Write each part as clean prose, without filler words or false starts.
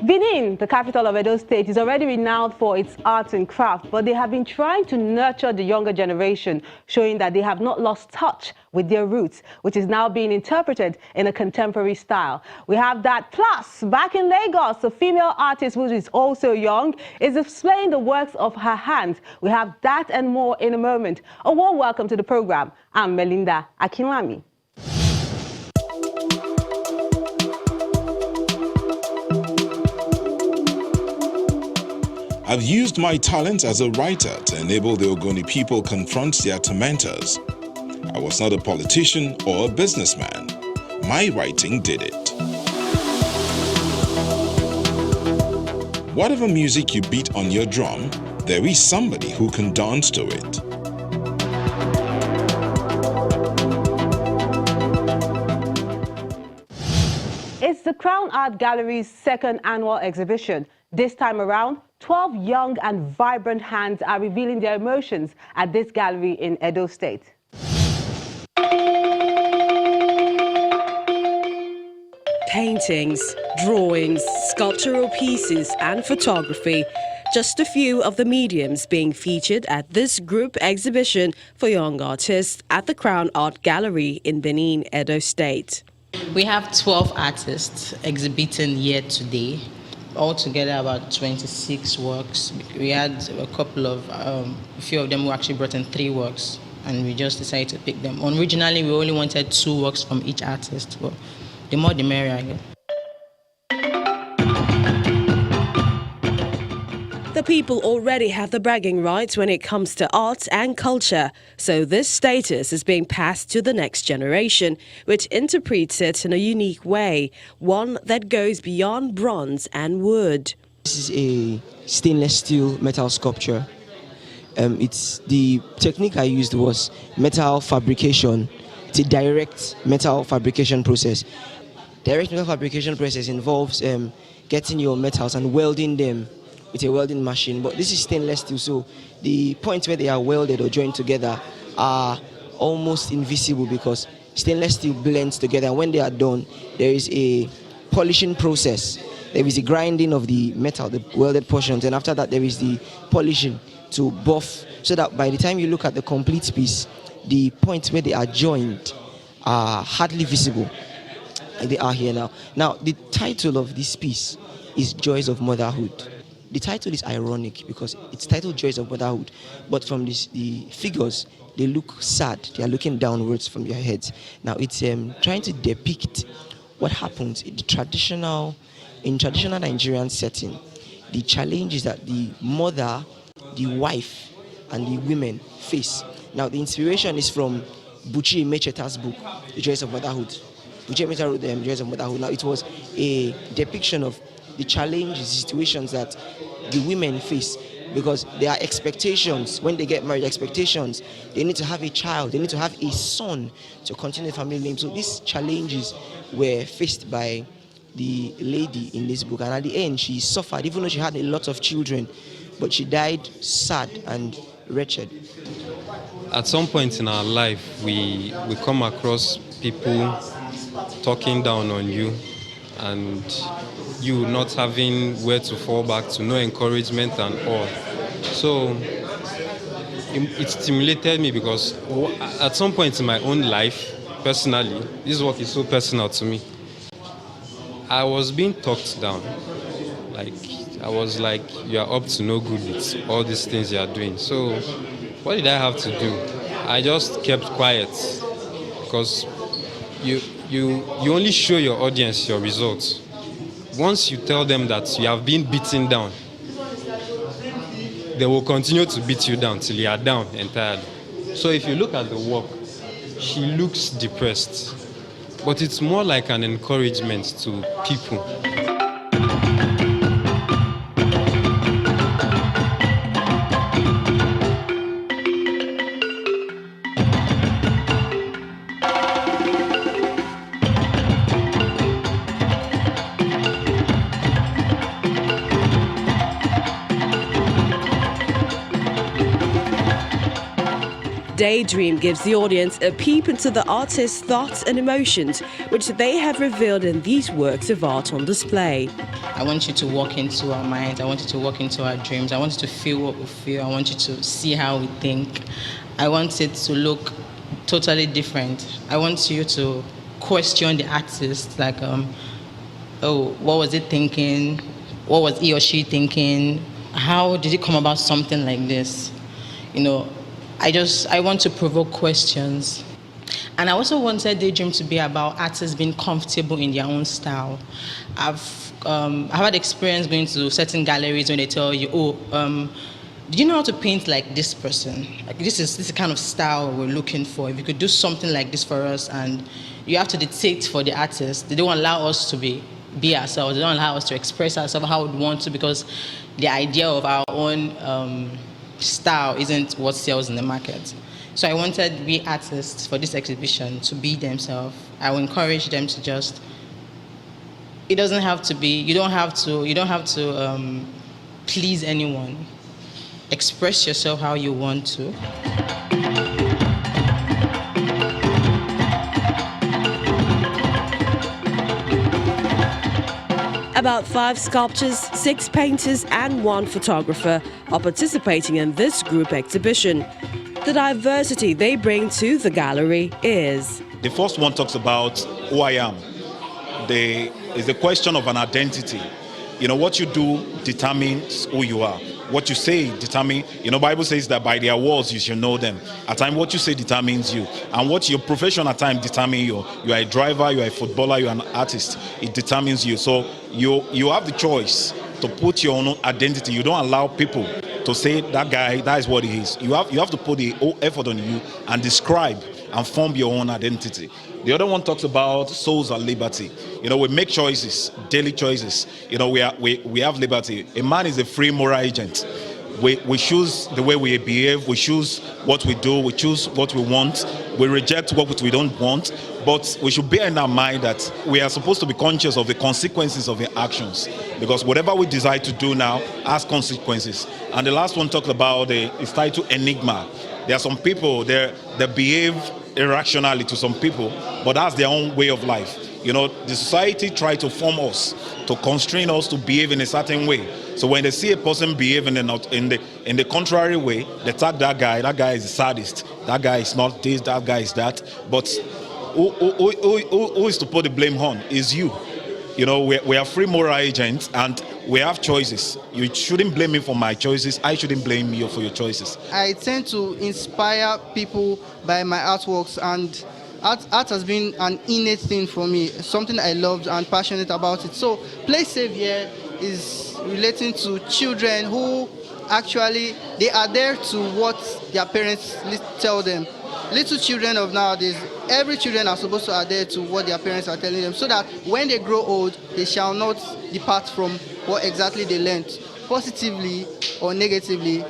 Benin, the capital of Edo State, is already renowned for its arts and craft, but they have been trying to nurture the younger generation, showing that they have not lost touch with their roots, which is now being interpreted in a contemporary style. We have that. Plus, back in Lagos, a female artist who is also young is displaying the works of her hands. We have that and more in a moment. A warm welcome to the program. I'm Melinda Akinwami. I've used my talent as a writer to enable the Ogoni people confront their tormentors. I was not a politician or a businessman. My writing did it. Whatever music you beat on your drum, there is somebody who can dance to it. It's the Crowne Art Gallery's second annual exhibition. This time around, 12 young and vibrant hands are revealing their emotions at this gallery in Edo State. Paintings, drawings, sculptural pieces and photography. Just a few of the mediums being featured at this group exhibition for young artists at the Crowne Art Gallery in Benin, Edo State. We have 12 artists exhibiting here today. Altogether about 26 works. We had a couple of, a few of them who actually brought in 3 works, and we just decided to pick them. Originally, we only wanted 2 works from each artist, but the more the merrier, I guess. The people already have the bragging rights when it comes to art and culture, so this status is being passed to the next generation, which interprets it in a unique way, one that goes beyond bronze and wood. This is a stainless steel metal sculpture. It's the technique I used was metal fabrication. It's a direct metal fabrication process. Direct metal fabrication process involves getting your metals and welding them with a welding machine, but this is stainless steel, so the points where they are welded or joined together are almost invisible because stainless steel blends together, and when they are done, there is a polishing process. There is a grinding of the metal, the welded portions, and after that there is the polishing to buff, so that by the time you look at the complete piece, the points where they are joined are hardly visible. They are here now. Now, the title of this piece is Joys of Motherhood. The title is ironic because it's titled Joys of Motherhood, but from the figures, they look sad. They are looking downwards from their heads. Now, it's trying to depict what happens in traditional Nigerian setting. The challenges that the mother, the wife, and the women face. Now, the inspiration is from Buchi Mecheta's book, The Joys of Motherhood. Buchi Mecheta wrote The Joys of Motherhood. Now, it was a depiction of the challenges, situations that the women face, because there are expectations when they get married, expectations. They need to have a child, they need to have a son to continue the family name. So these challenges were faced by the lady in this book, and at the end she suffered, even though she had a lot of children, but she died sad and wretched. At some point in our life, we come across people talking down on you, and you not having where to fall back to, no encouragement and all. So it stimulated me because at some point in my own life, personally, this work is so personal to me, I was being talked down. Like, I was like, you are up to no good with all these things you are doing. So what did I have to do? I just kept quiet, because you only show your audience your results. Once you tell them that you have been beaten down, they will continue to beat you down till you are down entirely. So if you look at the work, she looks depressed, but it's more like an encouragement to people. Daydream gives the audience a peep into the artist's thoughts and emotions, which they have revealed in these works of art on display. I want you to walk into our minds. I want you to walk into our dreams. I want you to feel what we feel. I want you to see how we think. I want it to look totally different. I want you to question the artist, like, oh, what was it thinking? What was he or she thinking? How did it come about something like this? You know, I want to provoke questions. And I also wanted Daydream to be about artists being comfortable in their own style. I've had experience going to certain galleries when they tell you, oh, do you know how to paint like this person? Like this is the kind of style we're looking for. If you could do something like this for us, and you have to dictate for the artist. They don't allow us to be ourselves. They don't allow us to express ourselves how we want to, because the idea of our own style isn't what sells in the market. So I wanted we artists for this exhibition to be themselves. I will encourage them to just. It doesn't have to be. You don't have to please anyone. Express yourself how you want to. About 5 sculptors, 6 painters and 1 photographer are participating in this group exhibition. The diversity they bring to the gallery is... The first one talks about who I am. It's the question of an identity. You know, what you do determines who you are. What you say determines, Bible says that by their words you should know them. At times what you say determines you. And what your profession at times determines you. You are a driver, you are a footballer, you are an artist. It determines you. So you have the choice to put your own identity. You don't allow people to say that guy, that is what he is. You have to put the whole effort on you and describe and form your own identity. The other one talks about souls and liberty. We make choices, daily choices. We have liberty. A man is a free moral agent. We choose the way we behave. We choose what we do. We choose what we want. We reject what we don't want. But we should bear in our mind that we are supposed to be conscious of the consequences of the actions, because whatever we decide to do now has consequences. And the last one talks about it's titled Enigma. There are some people they behave irrationally to some people, but that's their own way of life. The society tries to form us, to constrain us to behave in a certain way. So when they see a person behaving in the contrary way, they tag that guy is a sadist, that guy is not this, that guy is that. But who is to put the blame on? Is you. We are free moral agents and we have choices. You shouldn't blame me for my choices. I shouldn't blame you for your choices. I tend to inspire people by my artworks, and art has been an innate thing for me, something I loved and passionate about it. So Play Safe here is relating to children who actually, they adhere to what their parents tell them. Little children of nowadays, every children are supposed to adhere to what their parents are telling them, so that when they grow old, they shall not depart from what exactly they learned. Positively or negatively,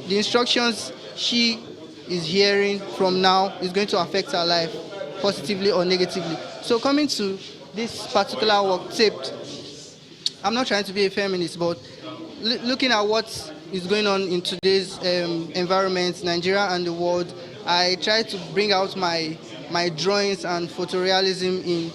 the instructions she is hearing from now is going to affect her life, positively or negatively. So coming to this particular work, Taped, I'm not trying to be a feminist, but looking at what is going on in today's environment, Nigeria and the world, I try to bring out my drawings and photorealism in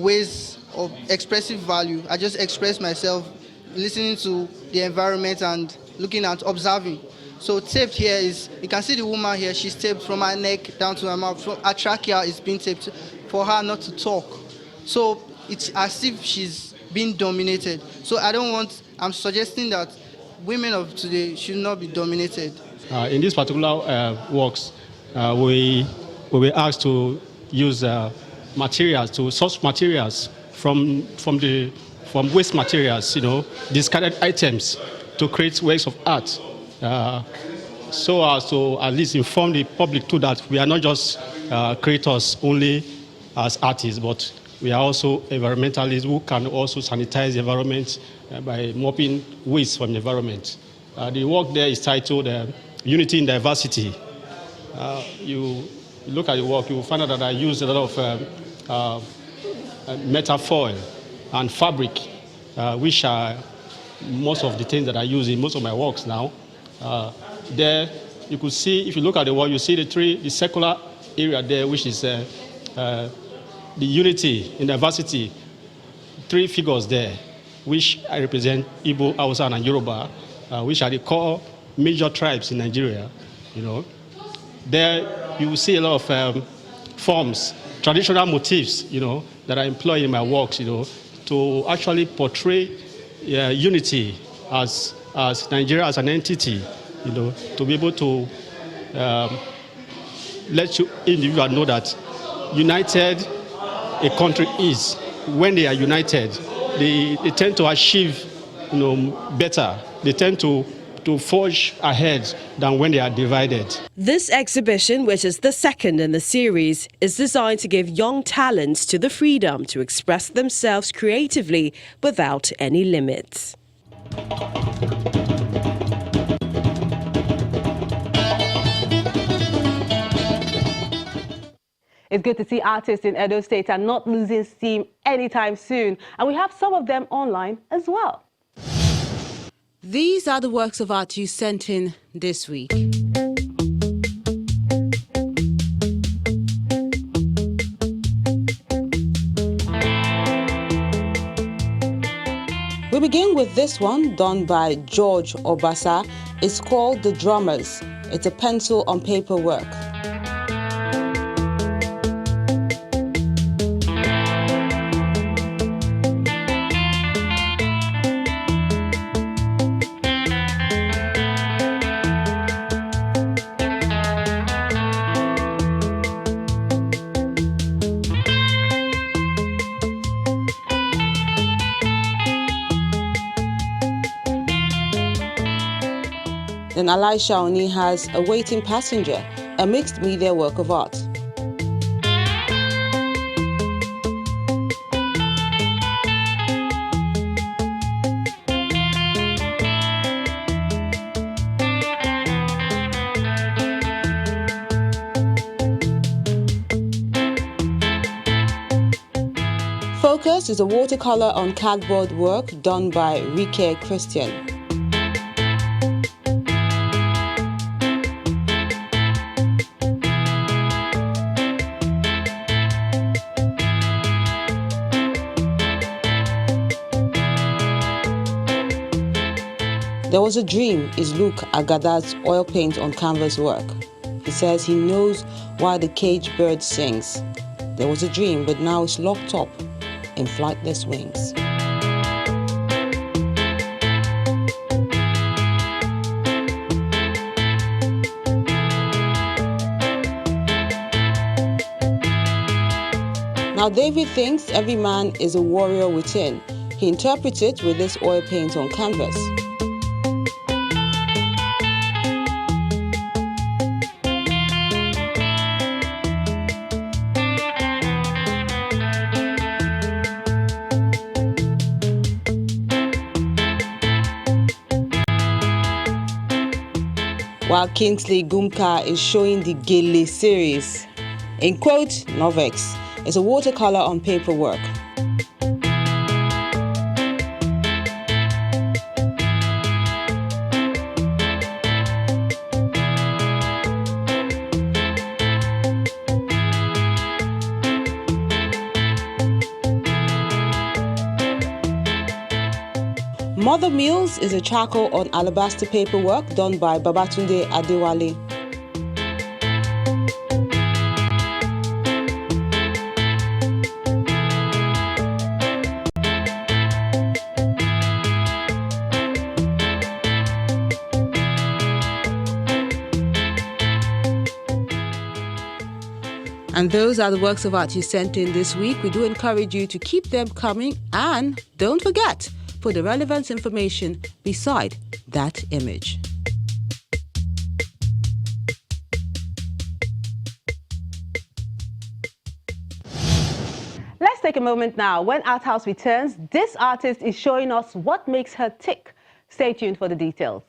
ways of expressive value. I just express myself listening to the environment and looking at observing. So taped here is, you can see the woman here, she's taped from her neck down to her mouth. Her trachea is being taped for her not to talk. So it's as if she's being dominated. So I'm suggesting that women of today should not be dominated. In this particular works, we were asked to use materials, to source materials from waste materials, discarded items, to create works of art, so as to at least inform the public too that we are not just creators only as artists, but we are also environmentalists who can also sanitize the environment by mopping waste from the environment. The work there is titled Unity in Diversity. You look at the work, you will find out that I use a lot of metal foil and fabric, which are most of the things that I use in most of my works now. There, you could see, if you look at the wall, you see the circular area there, which is the unity in diversity, 3 figures there, which I represent Igbo, Hausa, and Yoruba, which are the core major tribes in Nigeria. There you will see a lot of forms, traditional motifs, that I employ in my works, to actually portray unity as Nigeria as an entity, to be able to let you individual know that united a country is. When they are united, they tend to achieve, better. They tend to forge ahead than when they are divided. This exhibition, which is the second in the series, is designed to give young talents to the freedom to express themselves creatively without any limits. It's good to see artists in Edo State are not losing steam anytime soon. And we have some of them online as well. These are the works of art you sent in this week. We begin with this one done by George Obasa. It's called The Drummers. It's a pencil on paper work. Then Elisha Oni has A Waiting Passenger, a mixed media work of art. Focus is a watercolor on cardboard work done by Rike Christian. There Was a Dream is Luke Agada's oil paint on canvas work. He says he knows why the caged bird sings. There was a dream, but now it's locked up in flightless wings. Now David thinks every man is a warrior within. He interprets it with this oil paint on canvas. While Kingsley Gumka is showing the Gele series. In quote, Novex, it's a watercolor on paper work. Mother Meals is a charcoal on alabaster paper work done by Babatunde Adewale. And those are the works of art you sent in this week. We do encourage you to keep them coming, and don't forget, put the relevant information beside that image. Let's take a moment now. When Arthouse returns, this artist is showing us what makes her tick. Stay tuned for the details.